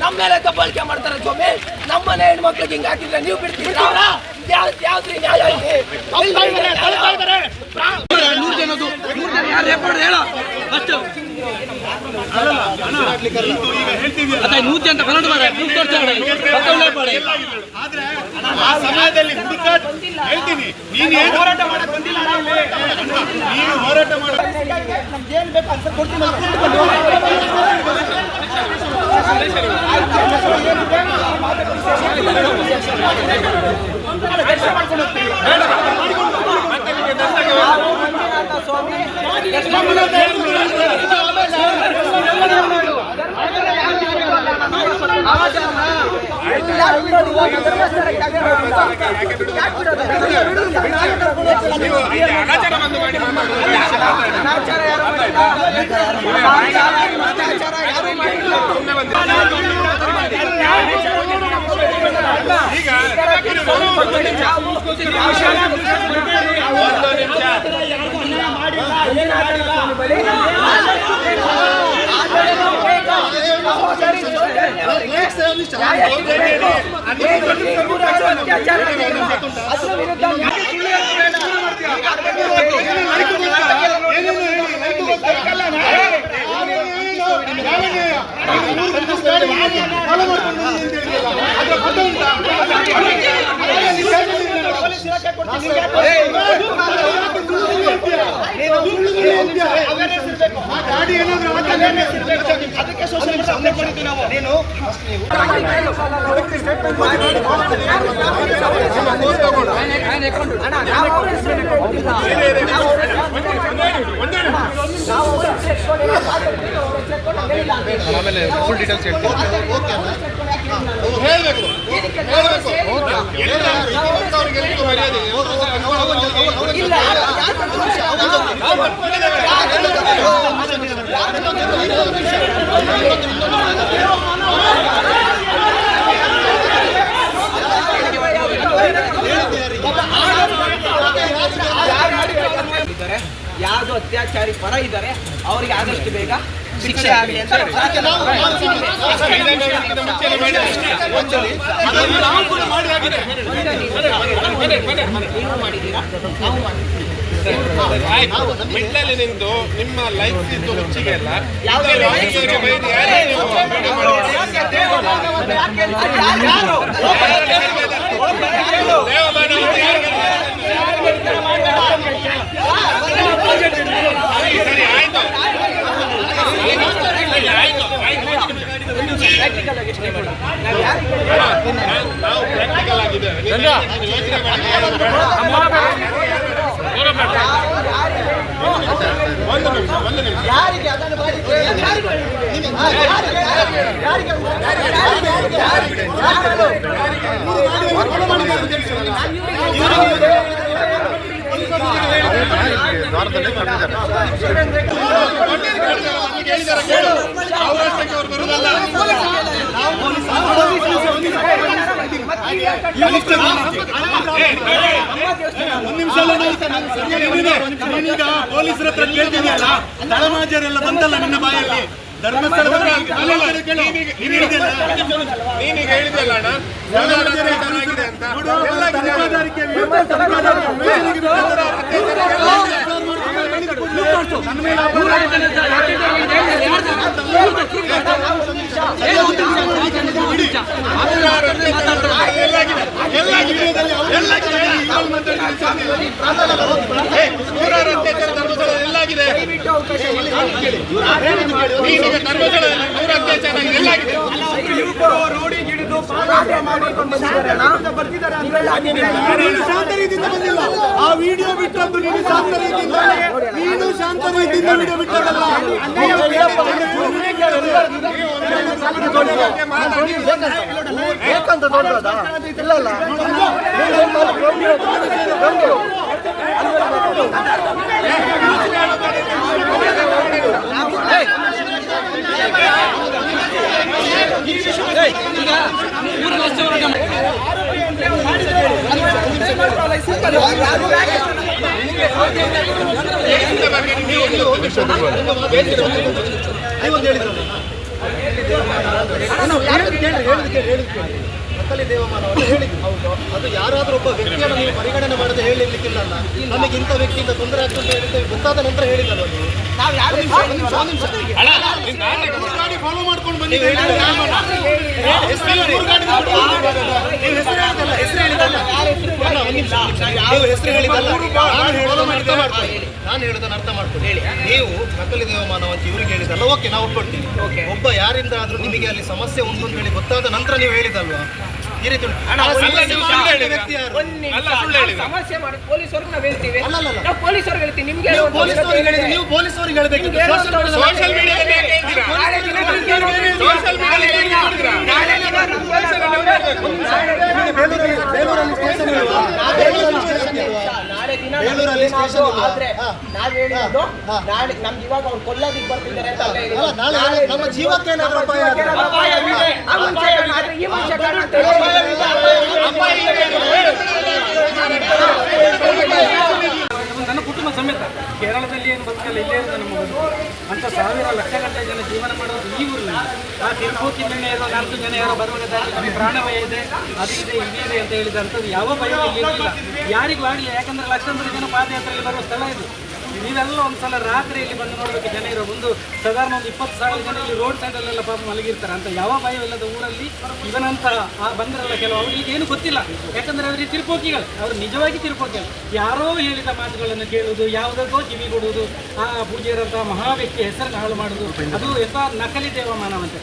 ನಮ್ಮ ಮೇಲೆ ದಬ್ಬಾಳಿಕೆ ಮಾಡ್ತಾರೆ ಸ್ವಾಮಿ. ನಮ್ಮನೆ ಹೆಣ್ಮಕ್ಳಿಗೆ ಹಿಂಗ ಹಾಕಿದ್ರೆ ನೀವು ಬಿಡ್ತೀರಾ? ಯಾವ್ದ್ರಿ ನ್ಯಾಯ ಇದೆ? 100 ಜನದು ಹೇಳೋ ಅಷ್ಟು 100 ಜನ ಕನ್ನಡ ಸಮಯದಲ್ಲಿ ಹೇಳ್ತೀನಿ, ನೀನು ಹೋರಾಟ ಮಾಡಕ್ ಬಂದಿಲ್ಲ, ನೀನು ಹೋರಾಟ ಮಾಡ ನಮ್ಗೇನ್ ಬೇಕು ಅಂತ ಕೊಡ್ತೀನಿ. ಅದಕ್ಕೆ ಸೋಷಿಯಲ್ ಸಾಧನೆ ಮಾಡಿದ್ದು ನಾವು. ನೀನು ಆಮೇಲೆ ಫುಲ್ ಡೀಟೇಲ್ಸ್ ಹೇಳ್ತೀನಿ. ಹೇಳಬೇಕು ಯಾವ್ದು ಅತ್ಯಾಚಾರಿ ಪರ ಇದ್ದಾರೆ ಅವರಿಗೆ ಆದಷ್ಟು ಬೇಗ ಶಿಕ್ಷೆ ಆಗಲಿ ಅಂತ ಮೆಟ್ಲಲ್ಲಿ ನಿಂತು ನಿಮ್ಮ ಲೈಫ್ ಇದ್ದು ಹೆಚ್ಚಿಗೆ ಅಲ್ಲ. ನಾವು ಪ್ರಾಕ್ಟಿಕಲ್ ಆಗಿದೆ ಒಂದು ನಿಮಿಷ ಯಾರಿಗೆ ಅದನ್ನು ನೀನೀಗ ಪೊಲೀಸರ ಹತ್ರ ಕೇಳ್ತಿದ್ಯಲ್ಲ, ತಳಮಾಜರೆಲ್ಲ ಬಂದಲ್ಲ ನಿನ್ನ ಬಾಯಲ್ಲಿ. ಧರ್ಮಸ್ಥಳದ ನೀನೀಗ ಹೇಳಿದೆಲ್ಲ ಅಣ್ಣ ಚೆನ್ನಾಗಿದೆ ಅಂತ. ಎಲ್ಲಾಗಿದೆ ಶಾಂತ ರೀತಿಯಿಂದ ಬಂದಿಲ್ಲ. ಆ ವಿಡಿಯೋ ಬಿಟ್ಟದ್ದು ನೀನು ಶಾಂತ ರೀತಿಯಿಂದ, ನೀನು ಶಾಂತ ರೀತಿಯಿಂದ ವಿಡಿಯೋ ಬಿಟ್ಟದಲ್ಲ. ಬೇಕಂತ ದೊಡ್ಡದ ಇಲ್ಲ ಅಲ್ಲ. ಈಗ ನೀವೊಂದು ಹೇಳಿದ್ರಲ್ಲ ನಕಲಿ ದೇವಮಾನವನ್ನು ಹೇಳಿದ್ರು. ಹೌದು, ಅದು ಯಾರಾದರೂ ಒಬ್ಬ ವ್ಯಕ್ತಿಯನ್ನು ನೀವು ಪರಿಗಣನೆ ಮಾಡದೆ ಹೇಳಿರ್ಲಿಕ್ಕಿಲ್ಲ. ನಮಗೆ ಇಂಥ ವ್ಯಕ್ತಿಯಿಂದ ತೊಂದರೆ ಆಗ್ತದೆ ಅಂತ ಹೇಳಿದ್ದೇವೆ ಗೊತ್ತಾದ ನಂತರ ಹೇಳಿದಲ್ವ ನೀವು? ಫಾಲೋ ಮಾಡ್ಕೊಂಡು ಬನ್ನಿ. ನಾನು ಹೇಳೋದನ್ನ ಅರ್ಥ ಮಾಡ್ಕೊಳ್ಳಿ. ನೀವು ನಕಲಿ ದೇವಮಾನವ ಅಂತ ಇವ್ರಿಗೆ ಹೇಳಿದಲ್ಲ, ಓಕೆ ನಾವು ಒಪ್ಕೊಳ್ತೀವಿ. ಒಬ್ಬ ಯಾರಿಂದ ಆದ್ರೂ ನಿಮಗೆ ಅಲ್ಲಿ ಸಮಸ್ಯೆ ಉಂಟು ಅಂತ ಹೇಳಿ ಗೊತ್ತಾದ ನಂತರ ನೀವು ಹೇಳಿದಲ್ವಾ ಈ ರೀತಿ ಸಮಸ್ಯೆ ಮಾಡಿ ಪೊಲೀಸರಿಗೆ ನಾವು ಹೇಳ್ತೀವಿ. ಅಲ್ಲ ನಾವು ಪೊಲೀಸರಿಗೆ ಹೇಳ್ತೀವಿ. ನಿಮ್ಗೆ ನೀವು ಪೊಲೀಸರಿಗೆ ಹೇಳಬೇಕಿತ್ತು. ಸೋಷಿಯಲ್ ಮೀಡಿಯಾದಲ್ಲಿ ಹೇಳ್ತೀರಾ? ನಾಳೆ ನಾವ್ ಹೇಳಿದ್ದು ನಾಳೆ ನಮ್ಗೆ ಇವಾಗ ಅವ್ರು ಕೊಲ್ಲೋದಿಕ್ ಬರ್ತಿದ್ದಾರೆ ಅಂತ ನಮ್ಮ ಜೀವಕ್ಕೆ ಏನಾದ್ರು ಅಪಾಯ ಆದ್ರೆ ಈ ಮನುಷ್ಯ ನನ್ನ ಕುಟುಂಬ ಸಮೇತ ಕೇರಳದಲ್ಲಿ ಏನು ಬದುಕಲ್ಲ, ಇಲ್ಲೇ ಇರೋದು ನಮ್ಮ ಬದುಕು ಅಂತ ಸಾವಿರ ಲಕ್ಷಗಟ್ಟಲೆ ಜನ ಜೀವನ ಮಾಡೋದು ಈ ಊರಿನಲ್ಲಿ. ಆ ತಿರುಪತಿನೇ ಇರೋ 4 ಜನ ಯಾರೋ ಬರುವಾಗ ದಾರಿ ನಮಗೆ ಪ್ರಾಣಭಯ ಇದೆ, ಅದು ಇದೆ, ಇದಿದೆ ಅಂತ ಹೇಳಿದಂಥದ್ದು ಯಾವ ಭಯ ಇರಲಿಲ್ಲ, ಯಾರಿಗೂ ಆಗಲಿಲ್ಲ. ಯಾಕಂದರೆ ಲಕ್ಷಾಂತರ ಜನ ಪಾದಯಾತ್ರೆಯಲ್ಲಿ ಬರುವ ಸ್ಥಳ ಇದು. ನೀವೆಲ್ಲ ಒಂದ್ಸಲ ರಾತ್ರಿಯಲ್ಲಿ ಬಂದು ನೋಡಬೇಕು ಜನ ಇರೋ ಒಂದು ಸಾಧಾರಣ ಒಂದು 20,000 ಜನ ಇಲ್ಲಿ ರೋಡ್ ಸೈಡಲ್ಲೆಲ್ಲ ಪಾಪ ಮಲಗಿರ್ತಾರೆ. ಅಂತ ಯಾವ ಭಯವಿಲ್ಲದ ಊರಲ್ಲಿ ಇವನಂತ ಬಂದ್ರಲ್ಲ ಕೆಲವು ಅವ್ರಿಗೆ ಏನು ಗೊತ್ತಿಲ್ಲ. ಯಾಕಂದರೆ ಅವರಿಗೆ ತಿರುಪೋಕಿಗಳು, ಅವರು ನಿಜವಾಗಿ ತಿರುಪೋಕಿಗಳು. ಯಾರೋ ಹೇಳಿದ ಮಾತುಗಳನ್ನು ಕೇಳುವುದು, ಯಾವುದಕ್ಕೋ ಕಿವಿ ಕೊಡುವುದು, ಆ ಪೂಜೆಯರಂಥ ಮಹಾ ವ್ಯಕ್ತಿ ಹೆಸರನ್ನು ಹಾಳು ಮಾಡುವುದು, ಅದು ಎಂಥ ನಕಲಿ ದೇವ ಮಾನವಂತೆ.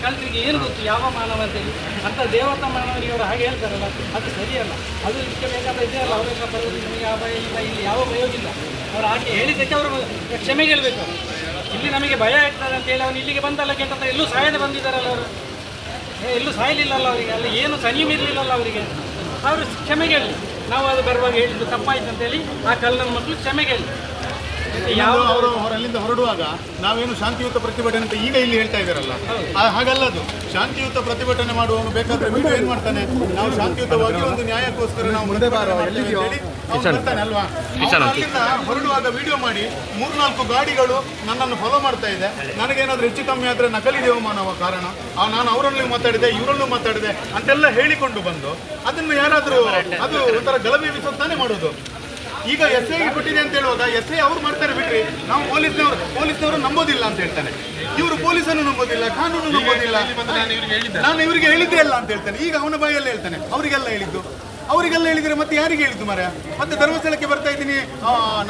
ಕಲ್ತರಿಗೆ ಏನು ಗೊತ್ತು ಯಾವ ಮಾನವಂತೇಳಿ ಅಂತ ದೇವತಾ ಮಾನವನಿಗೆ ಅವರು ಹಾಗೆ ಹೇಳ್ತಾರಲ್ಲ, ಅದು ಸರಿಯಲ್ಲ. ಅದು ಇದಕ್ಕೆ ಬೇಕಾದ ಇದೆ ಅಲ್ಲ, ಅವರ ಬರೋದು ನಿಮಗೆ ಆ ಭಯ ಇಲ್ಲ, ಇಲ್ಲಿ ಯಾವ ಭಯವಿಲ್ಲ. ಅವ್ರು ಹಾಗೆ ಹೇಳಿದ್ದಕ್ಕೆ ಅವರು ಕ್ಷಮೆ ಹೇಳಬೇಕು. ಇಲ್ಲಿ ನಮಗೆ ಭಯ ಆಗ್ತದೆ ಅಂತೇಳಿ ಅವನು ಇಲ್ಲಿಗೆ ಬಂದಲ್ಲ ಕೆಟ್ಟಂತ ಎಲ್ಲೂ ಸಾಯದೆ ಬಂದಿದ್ದಾರಲ್ಲ ಅವರು, ಎಲ್ಲೂ ಸಾಯಲಿಲ್ಲಲ್ಲ ಅವರಿಗೆ, ಅಲ್ಲಿ ಏನು ಸನಿಯಮ್ ಇರಲಿಲ್ಲಲ್ಲ ಅವರಿಗೆ. ಅವರು ಕ್ಷಮೆಗೆ ಹೇಳಿ, ನಾವು ಅದು ಬರುವಾಗ ಹೇಳಿದ್ದು ತಪ್ಪಾಯ್ತು ಅಂತೇಳಿ ಆ ಕಳ್ಳನ ಮಕ್ಕಳು ಕ್ಷಮೆಗೆ ಹೇಳಿ. ಅವರು ಅಲ್ಲಿಂದ ಹೊರಡುವಾಗ ನಾವೇನು ಶಾಂತಿಯುತ ಪ್ರತಿಭಟನೆ ಅಂತ ಈಗ ಇಲ್ಲಿ ಹೇಳ್ತಾ ಇದ್ದಾರಲ್ಲ, ಹಾಗಲ್ಲ. ಅದು ಶಾಂತಿಯುತ ಪ್ರತಿಭಟನೆ ಮಾಡುವವನು ಬೇಕಾದ್ರೆ ವಿಡಿಯೋ ಏನ್ ಮಾಡ್ತಾನೆ, ನಾವು ಶಾಂತಿಯುತವಾಗಿ ಒಂದು ನ್ಯಾಯಕ್ಕೋಸ್ಕರ ನಾವು ಮುಂದೆ ಬರ್ತಾನೆ ಅಲ್ವಾ. ಅಲ್ಲಿಂದ ಹೊರಡುವಾಗ ವಿಡಿಯೋ ಮಾಡಿ 3-4 ಗಾಡಿಗಳು ನನ್ನನ್ನು ಫಾಲೋ ಮಾಡ್ತಾ ಇದೆ, ನನಗೇನಾದ್ರೂ ಹೆಚ್ಚು ಕಮ್ಮಿ ಆದ್ರೆ ನಕಲಿ ದೇವಮಾನವ ಕಾರಣ, ನಾನು ಅವರಲ್ಲೂ ಮಾತಾಡಿದೆ ಇವರಲ್ಲೂ ಮಾತಾಡಿದೆ ಅಂತೆಲ್ಲ ಹೇಳಿಕೊಂಡು ಬಂದು ಅದನ್ನು ಯಾರಾದ್ರೂ ಅದು ಒಂಥರ ಗಲಭೆ ಬಿಸೋತಾನೆ ಮಾಡೋದು. ಈಗ SI ಕೊಟ್ಟಿದೆ ಅಂತ ಹೇಳುವಾಗ SI ಅವ್ರು ಮಾಡ್ತಾರೆ ಬಿಟ್ರಿ, ನಾವು ಪೊಲೀಸ್ನವರು ನಂಬೋದಿಲ್ಲ ಅಂತ ಹೇಳ್ತಾನೆ. ಇವರು ಪೊಲೀಸನ್ನು ನಂಬೋದಿಲ್ಲ, ಕಾನೂನು ನಂಬೋದಿಲ್ಲ. ನಾನು ಇವರಿಗೆ ಹೇಳಿದ್ದೆ ಅಲ್ಲ ಅಂತ ಹೇಳ್ತಾನೆ. ಈಗ ಅವನ ಬಾಯಲ್ಲಿ ಹೇಳ್ತಾನೆ ಅವರಿಗೆಲ್ಲ ಹೇಳಿದ್ರೆ ಮತ್ತೆ ಯಾರಿಗೆ ಹೇಳಿದ್ದು ಮರ, ಮತ್ತೆ ಧರ್ಮಸ್ಥಳಕ್ಕೆ ಬರ್ತಾ ಇದ್ದೀನಿ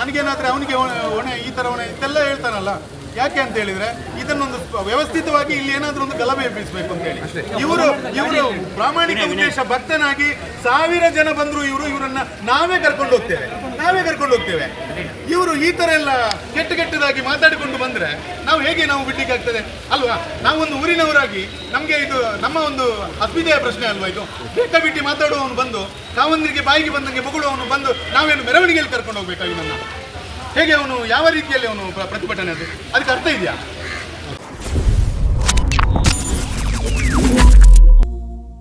ನನಗೇನಾದ್ರೆ ಅವನಿಗೆ ಹೊಣೆ, ಈ ತರ ಹೊಣೆ ಇದೆಲ್ಲ ಹೇಳ್ತಾನಲ್ಲ. ಯಾಕೆ ಅಂತ ಹೇಳಿದ್ರೆ ಇದನ್ನೊಂದು ವ್ಯವಸ್ಥಿತವಾಗಿ ಇಲ್ಲಿ ಏನಾದ್ರೂ ಒಂದು ಗಲಭೆ ಎಬ್ಬಿಸಬೇಕು ಅಂತ ಹೇಳಿ ಇವರು ಪ್ರಾಮಾಣಿಕ ಉದ್ದೇಶ, ಭಕ್ತನಾಗಿ 1000 ಜನ ಬಂದ್ರು ಇವರನ್ನ ನಾವೇ ಕರ್ಕೊಂಡು ಹೋಗ್ತೇವೆ. ಇವರು ಈ ತರ ಎಲ್ಲ ಕೆಟ್ಟದಾಗಿ ಮಾತಾಡಿಕೊಂಡು ಬಂದ್ರೆ ನಾವು ಹೇಗೆ ನಾವು ಬಿಡ್ಲಿಕ್ಕೆ ಆಗ್ತದೆ ಅಲ್ವಾ. ನಾವೊಂದು ಊರಿನವರಾಗಿ ನಮ್ಗೆ ಇದು ನಮ್ಮ ಒಂದು ಅಸ್ಮಿತೆಯ ಪ್ರಶ್ನೆ ಅಲ್ವಾ. ಇದು ಬಿಟ್ಟಿ ಮಾತಾಡುವವನು ಬಂದು ನಾವೊಂದರಿಗೆ ಬಾಯಿಗೆ ಬಂದಂಗೆ ಬೊಗಳುವವನು ಬಂದು ನಾವೇನು ಮೆರವಣಿಗೆಯಲ್ಲಿ ಕರ್ಕೊಂಡು ಹೋಗ್ಬೇಕಾಗಿ ನನ್ನ ಹೇಗೆ ಅವನು ಯಾವ ರೀತಿಯಲ್ಲಿ ಅವನು ಪ್ರತಿಭಟನೆ, ಅದಕ್ಕೆ ಅರ್ಥ ಇದೆಯಾ?